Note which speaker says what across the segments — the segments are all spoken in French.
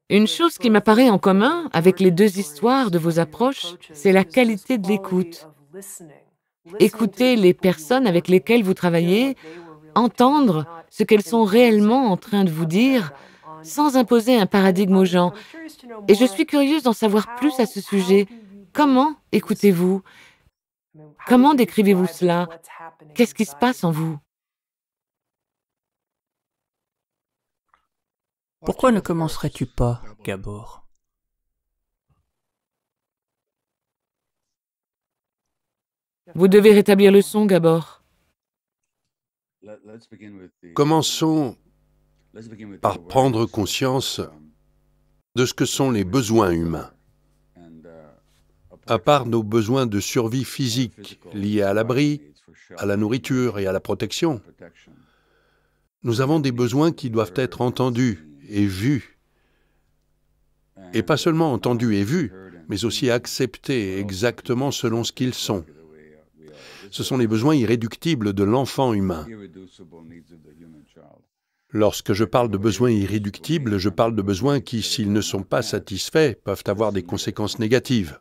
Speaker 1: Une chose qui m'apparaît en commun avec les deux histoires de vos approches, c'est la qualité de l'écoute. Écouter les personnes avec lesquelles vous travaillez, entendre ce qu'elles sont réellement en train de vous dire, sans imposer un paradigme aux gens. Et je suis curieuse d'en savoir plus à ce sujet. Comment écoutez-vous? Comment décrivez-vous cela? Qu'est-ce qui se passe en vous?
Speaker 2: Pourquoi ne commencerais-tu pas, Gabor?
Speaker 1: Vous devez rétablir le son, Gabor.
Speaker 3: Commençons par prendre conscience de ce que sont les besoins humains. À part nos besoins de survie physique liés à l'abri, à la nourriture et à la protection, nous avons des besoins qui doivent être entendus et vus. Et pas seulement entendus et vus, mais aussi acceptés exactement selon ce qu'ils sont. Ce sont les besoins irréductibles de l'enfant humain. Lorsque je parle de besoins irréductibles, je parle de besoins qui, s'ils ne sont pas satisfaits, peuvent avoir des conséquences négatives.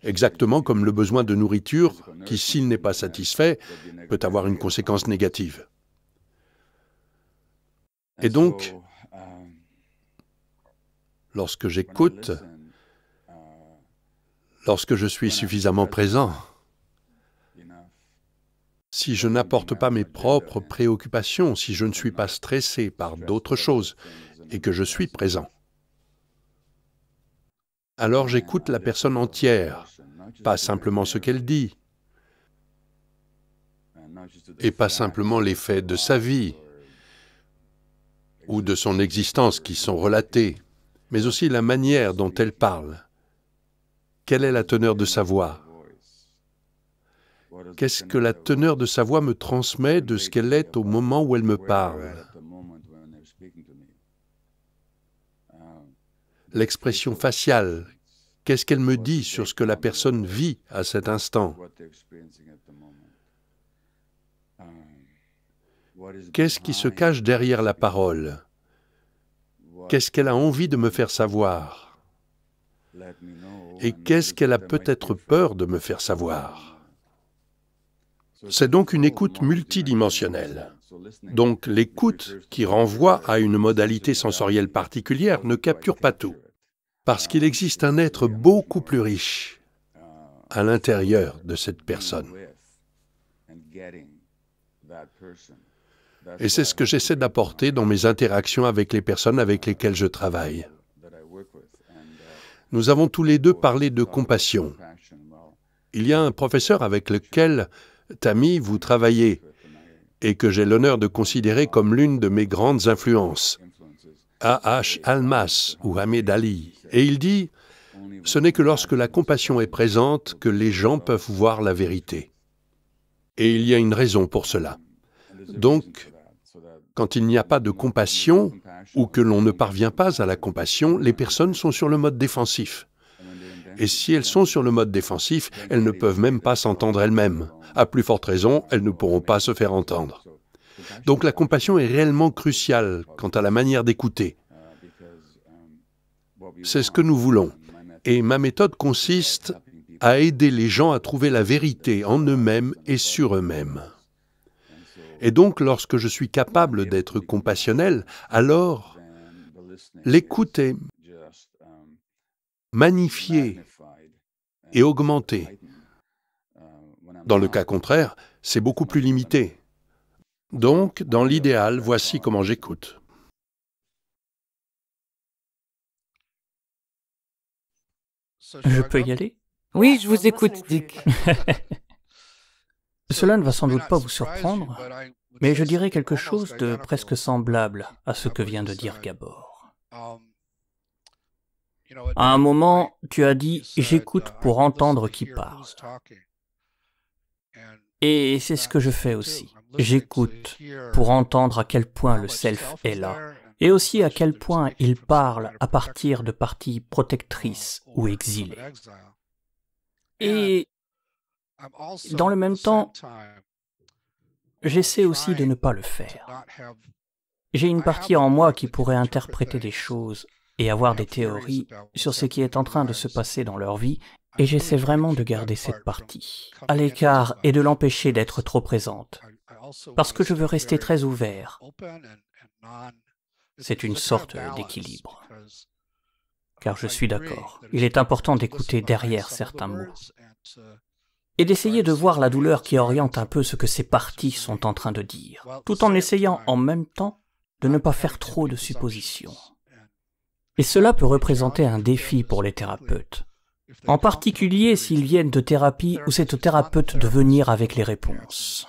Speaker 3: Exactement comme le besoin de nourriture, qui, s'il n'est pas satisfait, peut avoir une conséquence négative. Et donc, lorsque j'écoute, lorsque je suis suffisamment présent, si je n'apporte pas mes propres préoccupations, si je ne suis pas stressé par d'autres choses et que je suis présent, alors j'écoute la personne entière, pas simplement ce qu'elle dit, et pas simplement les faits de sa vie ou de son existence qui sont relatés, mais aussi la manière dont elle parle. Quelle est la teneur de sa voix? Qu'est-ce que la teneur de sa voix me transmet de ce qu'elle est au moment où elle me parle? L'expression faciale, qu'est-ce qu'elle me dit sur ce que la personne vit à cet instant? Qu'est-ce qui se cache derrière la parole? Qu'est-ce qu'elle a envie de me faire savoir? Et qu'est-ce qu'elle a peut-être peur de me faire savoir? C'est donc une écoute multidimensionnelle. Donc l'écoute qui renvoie à une modalité sensorielle particulière ne capture pas tout, parce qu'il existe un être beaucoup plus riche à l'intérieur de cette personne. Et c'est ce que j'essaie d'apporter dans mes interactions avec les personnes avec lesquelles je travaille. Nous avons tous les deux parlé de compassion. Il y a un professeur avec lequel, Tammy, vous travaillez, et que j'ai l'honneur de considérer comme l'une de mes grandes influences, A.H. Almas ou Hamed Ali. Et il dit, ce n'est que lorsque la compassion est présente que les gens peuvent voir la vérité. Et il y a une raison pour cela. Donc, quand il n'y a pas de compassion, ou que l'on ne parvient pas à la compassion, les personnes sont sur le mode défensif. Et si elles sont sur le mode défensif, elles ne peuvent même pas s'entendre elles-mêmes. À plus forte raison, elles ne pourront pas se faire entendre. Donc la compassion est réellement cruciale quant à la manière d'écouter. C'est ce que nous voulons. Et ma méthode consiste à aider les gens à trouver la vérité en eux-mêmes et sur eux-mêmes. Et donc, lorsque je suis capable d'être compassionnel, alors l'écoute est magnifiée et augmentée. Dans le cas contraire, c'est beaucoup plus limité. Donc, dans l'idéal, voici comment j'écoute.
Speaker 2: Je peux y aller?
Speaker 1: Oui, je vous écoute, Dick.
Speaker 2: Cela ne va sans doute pas vous surprendre, mais je dirais quelque chose de presque semblable à ce que vient de dire Gabor. À un moment, tu as dit « j'écoute pour entendre qui parle ». Et c'est ce que je fais aussi. J'écoute pour entendre à quel point le self est là, et aussi à quel point il parle à partir de parties protectrices ou exilées. Et dans le même temps, j'essaie aussi de ne pas le faire. J'ai une partie en moi qui pourrait interpréter des choses et avoir des théories sur ce qui est en train de se passer dans leur vie, et j'essaie vraiment de garder cette partie à l'écart et de l'empêcher d'être trop présente, parce que je veux rester très ouvert. C'est une sorte d'équilibre. Car je suis d'accord, il est important d'écouter derrière certains mots et d'essayer de voir la douleur qui oriente un peu ce que ces parties sont en train de dire, tout en essayant en même temps de ne pas faire trop de suppositions. Et cela peut représenter un défi pour les thérapeutes, en particulier s'ils viennent de thérapie où c'est au thérapeute de venir avec les réponses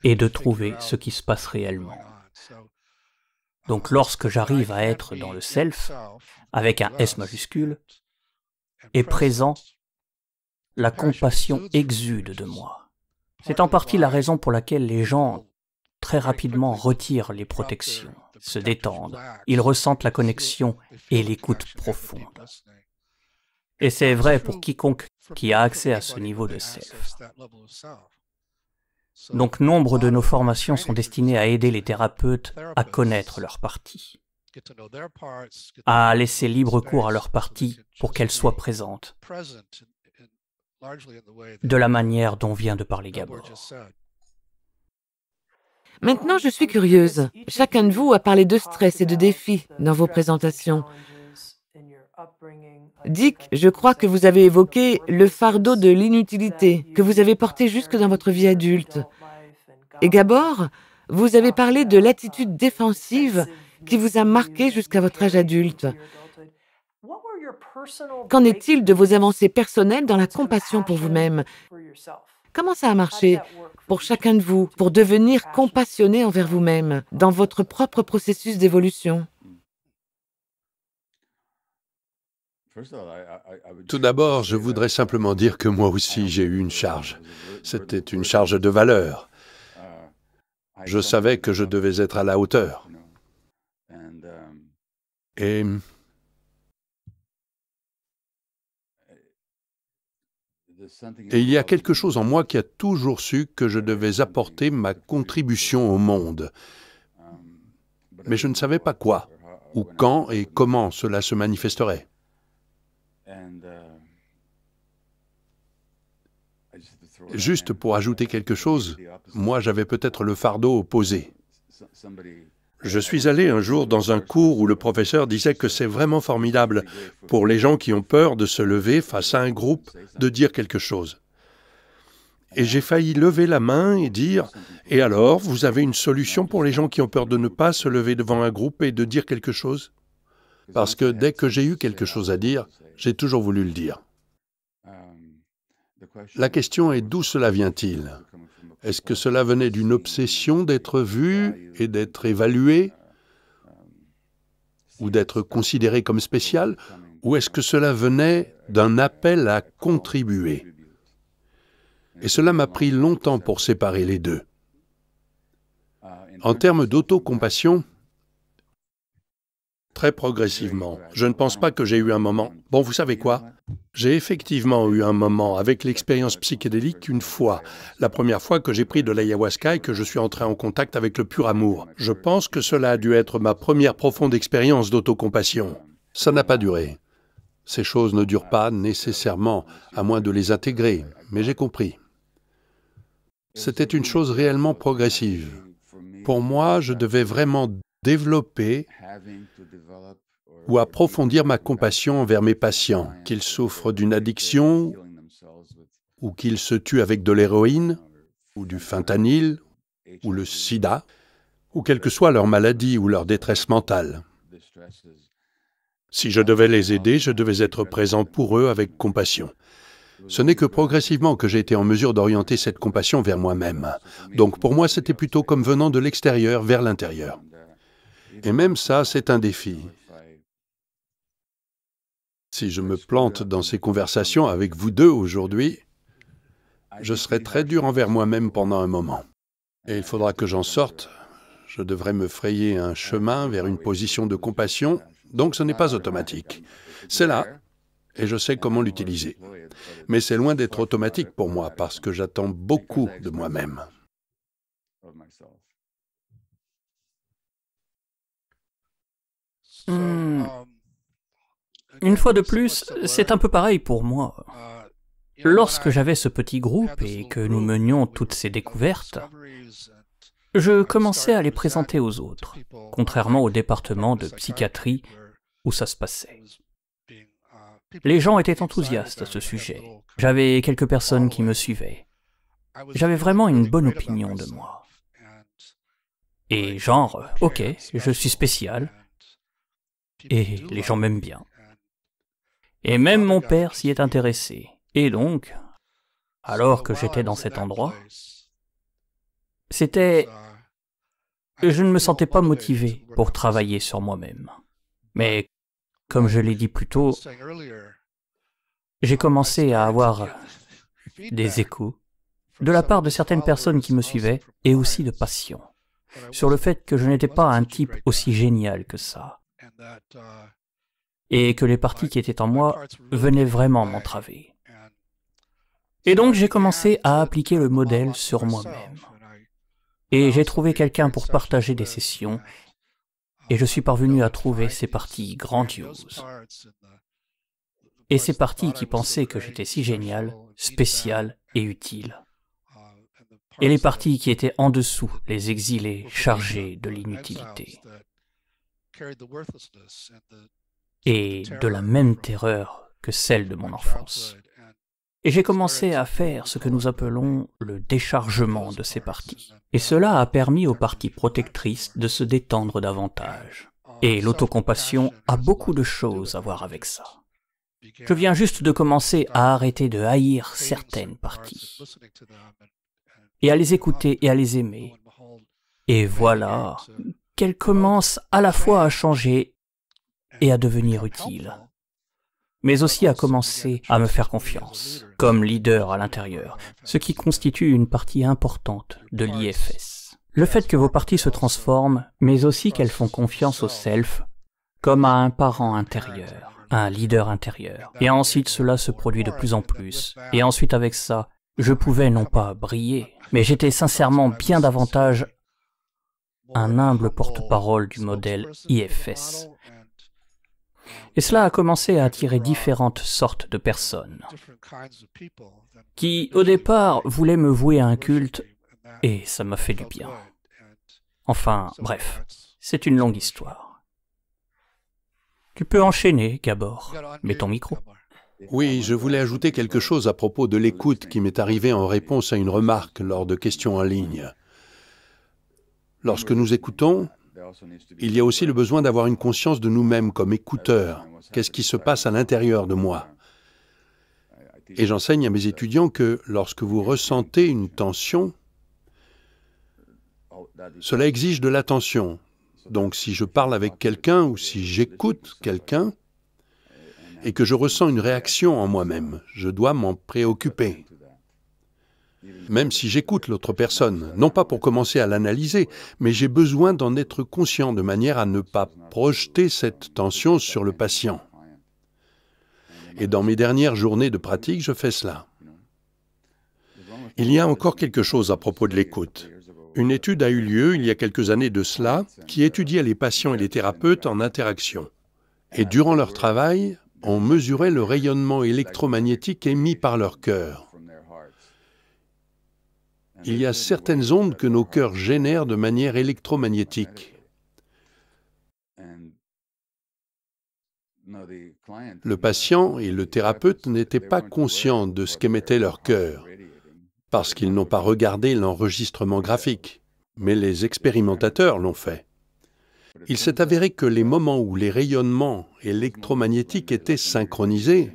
Speaker 2: et de trouver ce qui se passe réellement. Donc lorsque j'arrive à être dans le self, avec un S majuscule, et présent, la compassion exude de moi. C'est en partie la raison pour laquelle les gens très rapidement retirent les protections, se détendent, ils ressentent la connexion et l'écoute profonde. Et c'est vrai pour quiconque qui a accès à ce niveau de self. Donc nombre de nos formations sont destinées à aider les thérapeutes à connaître leur partie, à laisser libre cours à leur partie pour qu'elle soit présente, de la manière dont vient de parler Gabor.
Speaker 1: Maintenant, je suis curieuse. Chacun de vous a parlé de stress et de défis dans vos présentations. Dick, je crois que vous avez évoqué le fardeau de l'inutilité que vous avez porté jusque dans votre vie adulte. Et Gabor, vous avez parlé de l'attitude défensive qui vous a marqué jusqu'à votre âge adulte. Qu'en est-il de vos avancées personnelles dans la compassion pour vous-même? Comment ça a marché pour chacun de vous pour devenir compassionné envers vous-même dans votre propre processus d'évolution?
Speaker 3: Tout d'abord, je voudrais simplement dire que moi aussi j'ai eu une charge. C'était une charge de valeur. Je savais que je devais être à la hauteur. Et il y a quelque chose en moi qui a toujours su que je devais apporter ma contribution au monde. Mais je ne savais pas quoi, ou quand et comment cela se manifesterait. Juste pour ajouter quelque chose, moi j'avais peut-être le fardeau opposé. Je suis allé un jour dans un cours où le professeur disait que c'est vraiment formidable pour les gens qui ont peur de se lever face à un groupe, de dire quelque chose. Et j'ai failli lever la main et dire « Et alors, vous avez une solution pour les gens qui ont peur de ne pas se lever devant un groupe et de dire quelque chose ?» Parce que dès que j'ai eu quelque chose à dire, j'ai toujours voulu le dire. La question est d'où cela vient-il? Est-ce que cela venait d'une obsession d'être vu et d'être évalué, ou d'être considéré comme spécial, ou est-ce que cela venait d'un appel à contribuer? Et cela m'a pris longtemps pour séparer les deux. En termes d'autocompassion, très progressivement. Je ne pense pas que j'ai eu un moment. Bon, vous savez quoi? J'ai effectivement eu un moment avec l'expérience psychédélique une fois, la première fois que j'ai pris de l'ayahuasca et que je suis entré en contact avec le pur amour. Je pense que cela a dû être ma première profonde expérience d'autocompassion. Ça n'a pas duré. Ces choses ne durent pas nécessairement, à moins de les intégrer, mais j'ai compris. C'était une chose réellement progressive. Pour moi, je devais vraiment développer ou approfondir ma compassion envers mes patients, qu'ils souffrent d'une addiction, ou qu'ils se tuent avec de l'héroïne, ou du fentanyl, ou le sida, ou quelle que soit leur maladie ou leur détresse mentale. Si je devais les aider, je devais être présent pour eux avec compassion. Ce n'est que progressivement que j'ai été en mesure d'orienter cette compassion vers moi-même. Donc pour moi, c'était plutôt comme venant de l'extérieur vers l'intérieur. Et même ça, c'est un défi. Si je me plante dans ces conversations avec vous deux aujourd'hui, je serai très dur envers moi-même pendant un moment. Et il faudra que j'en sorte. Je devrais me frayer un chemin vers une position de compassion, donc ce n'est pas automatique. C'est là, et je sais comment l'utiliser. Mais c'est loin d'être automatique pour moi, parce que j'attends beaucoup de moi-même.
Speaker 2: Une fois de plus, c'est un peu pareil pour moi. Lorsque j'avais ce petit groupe et que nous menions toutes ces découvertes, je commençais à les présenter aux autres, contrairement au département de psychiatrie où ça se passait. Les gens étaient enthousiastes à ce sujet. J'avais quelques personnes qui me suivaient. J'avais vraiment une bonne opinion de moi. Et genre, ok, je suis spécial, et les gens m'aiment bien. Et même mon père s'y est intéressé. Et donc, alors que j'étais dans cet endroit, je ne me sentais pas motivé pour travailler sur moi-même. Mais, comme je l'ai dit plus tôt, j'ai commencé à avoir des échos de la part de certaines personnes qui me suivaient et aussi de patients sur le fait que je n'étais pas un type aussi génial que ça et que les parties qui étaient en moi venaient vraiment m'entraver. Et donc j'ai commencé à appliquer le modèle sur moi-même. Et j'ai trouvé quelqu'un pour partager des sessions et je suis parvenu à trouver ces parties grandioses. Et ces parties qui pensaient que j'étais si génial, spécial et utile. Et les parties qui étaient en dessous, les exilés chargés de l'inutilité. Et de la même terreur que celle de mon enfance. Et j'ai commencé à faire ce que nous appelons le déchargement de ces parties. Et cela a permis aux parties protectrices de se détendre davantage. Et l'autocompassion a beaucoup de choses à voir avec ça. Je viens juste de commencer à arrêter de haïr certaines parties. Et à les écouter et à les aimer. Et voilà qu'elles commencent à la fois à changer et à devenir utiles. Mais aussi à commencer à me faire confiance, comme leader à l'intérieur, ce qui constitue une partie importante de l'IFS. Le fait que vos parties se transforment, mais aussi qu'elles font confiance au self, comme à un parent intérieur, un leader intérieur. Et ensuite cela se produit de plus en plus. Et ensuite avec ça, je pouvais non pas briller, mais j'étais sincèrement bien davantage un humble porte-parole du modèle IFS. Et cela a commencé à attirer différentes sortes de personnes qui, au départ, voulaient me vouer à un culte, et ça m'a fait du bien. Enfin, bref, c'est une longue histoire. Tu peux enchaîner, Gabor. Mets ton micro.
Speaker 3: Oui, je voulais ajouter quelque chose à propos de l'écoute qui m'est arrivée en réponse à une remarque lors de questions en ligne. Lorsque nous écoutons, il y a aussi le besoin d'avoir une conscience de nous-mêmes comme écouteurs. Qu'est-ce qui se passe à l'intérieur de moi? Et j'enseigne à mes étudiants que lorsque vous ressentez une tension, cela exige de l'attention. Donc si je parle avec quelqu'un ou si j'écoute quelqu'un et que je ressens une réaction en moi-même, je dois m'en préoccuper. Même si j'écoute l'autre personne, non pas pour commencer à l'analyser, mais j'ai besoin d'en être conscient de manière à ne pas projeter cette tension sur le patient. Et dans mes dernières journées de pratique, je fais cela. Il y a encore quelque chose à propos de l'écoute. Une étude a eu lieu il y a quelques années de cela, qui étudiait les patients et les thérapeutes en interaction. Et durant leur travail, on mesurait le rayonnement électromagnétique émis par leur cœur. Il y a certaines ondes que nos cœurs génèrent de manière électromagnétique. Le patient et le thérapeute n'étaient pas conscients de ce qu'émettait leur cœur, parce qu'ils n'ont pas regardé l'enregistrement graphique, mais les expérimentateurs l'ont fait. Il s'est avéré que les moments où les rayonnements électromagnétiques étaient synchronisés,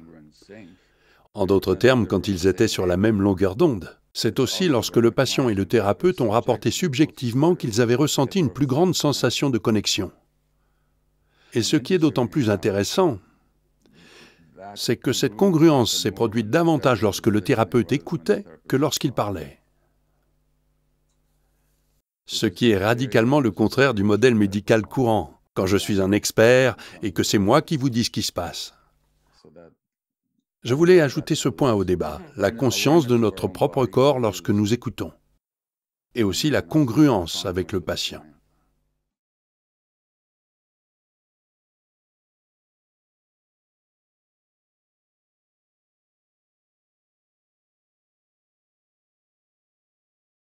Speaker 3: en d'autres termes, quand ils étaient sur la même longueur d'onde, c'est aussi lorsque le patient et le thérapeute ont rapporté subjectivement qu'ils avaient ressenti une plus grande sensation de connexion. Et ce qui est d'autant plus intéressant, c'est que cette congruence s'est produite davantage lorsque le thérapeute écoutait que lorsqu'il parlait. Ce qui est radicalement le contraire du modèle médical courant, quand je suis un expert et que c'est moi qui vous dis ce qui se passe. Je voulais ajouter ce point au débat, la conscience de notre propre corps lorsque nous écoutons, et aussi la congruence avec le patient.